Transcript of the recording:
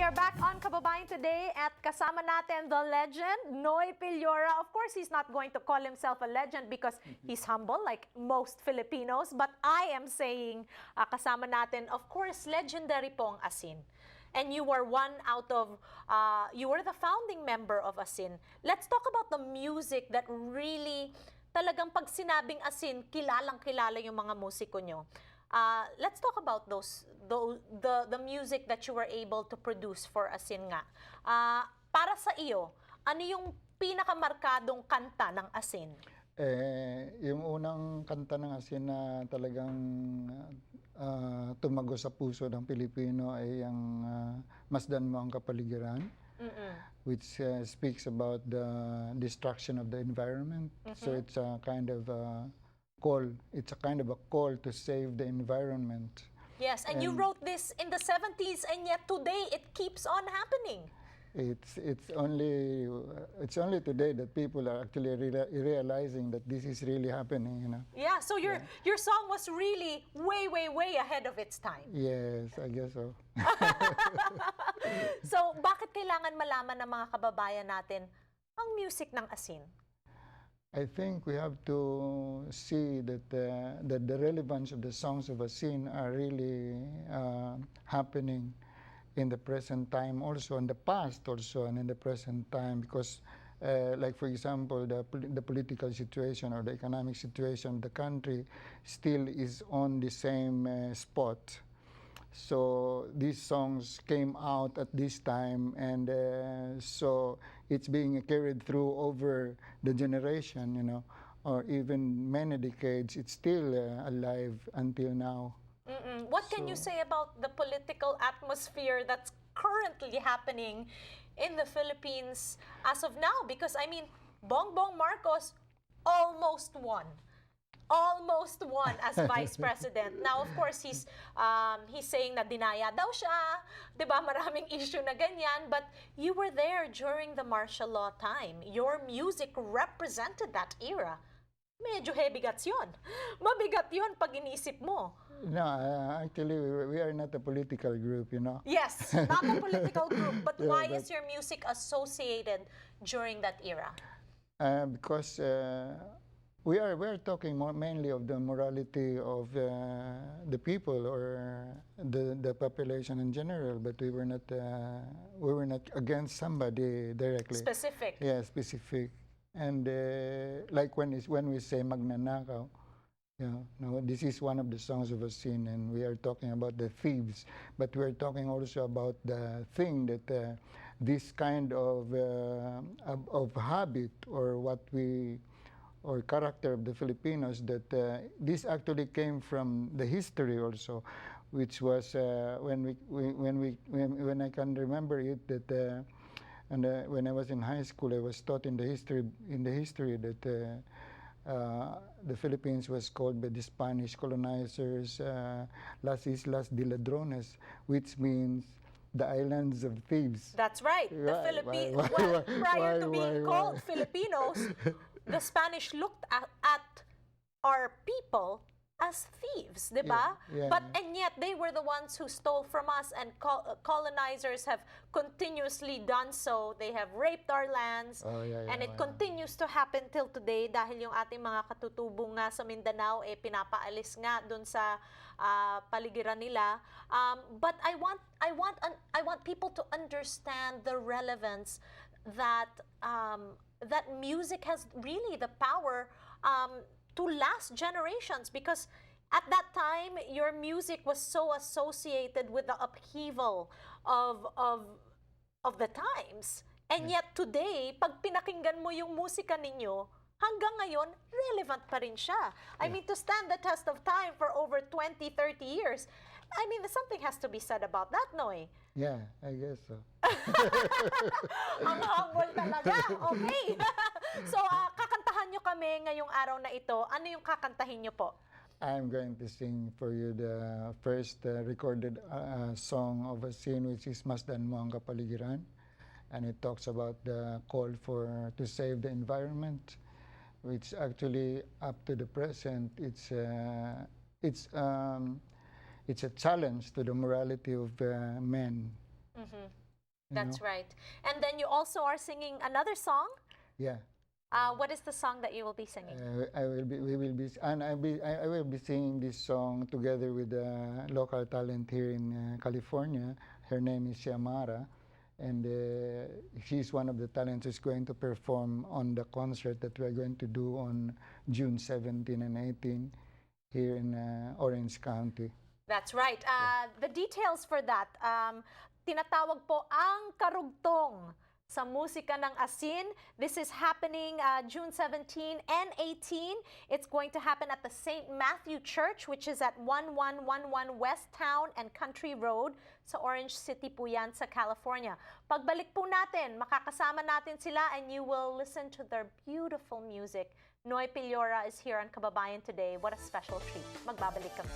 We are back on Kababayan Today at kasama natin the legend, Noy Pillora. Of course, he's not going to call himself a legend because he's humble like most Filipinos. But I am saying, kasama natin, of course, Legendary Folk Band Asin. And you were you were the founding member of Asin. Let's talk about the music that really, talagang pag sinabing Asin, kilalang-kilala yung mga musiko nyo. Let's talk about the music that you were able to produce for Asin nga. Para sa iyo, ano yung pinakamarkadong kanta ng Asin? Yung unang kanta ng Asin na talagang tumago sa puso ng Pilipino ay ang Masdan Mo Ang Kapaligiran, which speaks about the destruction of the environment. So it's a kind of call. It's a kind of a call to save the environment. Yes, and you wrote this in the 70s, and yet today it keeps on happening. It's only today that people are actually realizing that this is really happening, you know. Yeah, so your song was really way ahead of its time. Yes, I guess so. So, bakit kailangan malaman ng mga kababayan natin ang music ng Asin? I think we have to see that the relevance of the songs of Asin are really happening in the present time also, in the past also, and in the present time, because like for example, the political situation or the economic situation of the country still is on the same spot. So these songs came out at this time, and so it's being carried through over the generation, you know, or even many decades. It's still alive until now. What can you say about the political atmosphere that's currently happening in the Philippines as of now? Because, I mean, Bongbong Marcos almost won as vice president. Now, of course, he's saying na dinaya daw siya, 'di ba? Maraming issue na ganyan, but you were there during the martial law time. Your music represented that era. Medyo heavy guts 'yon. Mabigat 'yon pag inisip mo. No, actually, we are not a political group, you know. Yes, not a political group, but why is your music associated during that era? Because we are talking mainly of the morality of the people or the population in general, but we were not against somebody directly. Specific. Yeah, specific. And like when we say magnanakaw, you know, no, this is one of the songs of Asin, and we are talking about the thieves, but we are talking also about the thing that this kind of habit or or character of the Filipinos, that this actually came from the history also, which was when I can remember it, that and when I was in high school, I was taught in the history that the Philippines was called by the Spanish colonizers Las Islas de Ladrones, which means the islands of thieves. That's right. The Philippines, prior to being called Filipinos, the Spanish looked at our people as thieves, di ba? Yeah. And yet they were the ones who stole from us, and colonizers have continuously done so. They have raped our lands, and it continues to happen till today dahil yung ating mga katutubo nga sa Mindanao pinapaalis nga dun sa paligiran nila. But I want people to understand the relevance that that music has really the power to last generations, because at that time your music was so associated with the upheaval of the times, and yet today pag pinakinggan mo yung musika ninyo hanggang ngayon relevant pa rin siya. I mean, to stand the test of time for over 20-30 years, I mean, something has to be said about that, Noy. Yeah, I guess so. Ang humble talaga. Okay. So, kakantahan nyo kami ngayong araw na ito. Ano yung kakantahin nyo po? I'm going to sing for you the first recorded song of Asin, which is Masdan Mo Ang Kapaligiran. And it talks about the call to save the environment, which actually up to the present, it's a challenge to the morality of men. That's right. And then you also are singing another song. Yeah. What is the song that you will be singing? I will be singing this song together with a local talent here in California. Her name is Xiamara, and she's one of the talents who's going to perform on the concert that we're going to do on June 17 and 18 here in Orange County. That's right. The details for that, tinatawag po ang Karugtong sa musika ng Asin. This is happening June 17 and 18. It's going to happen at the St. Matthew Church, which is at 1111 West Town and Country Road sa Orange City po yan sa California. Pagbalik po natin, makakasama natin sila and you will listen to their beautiful music. Noy Pillora is here on Kababayan Today. What a special treat. Magbabalik kami.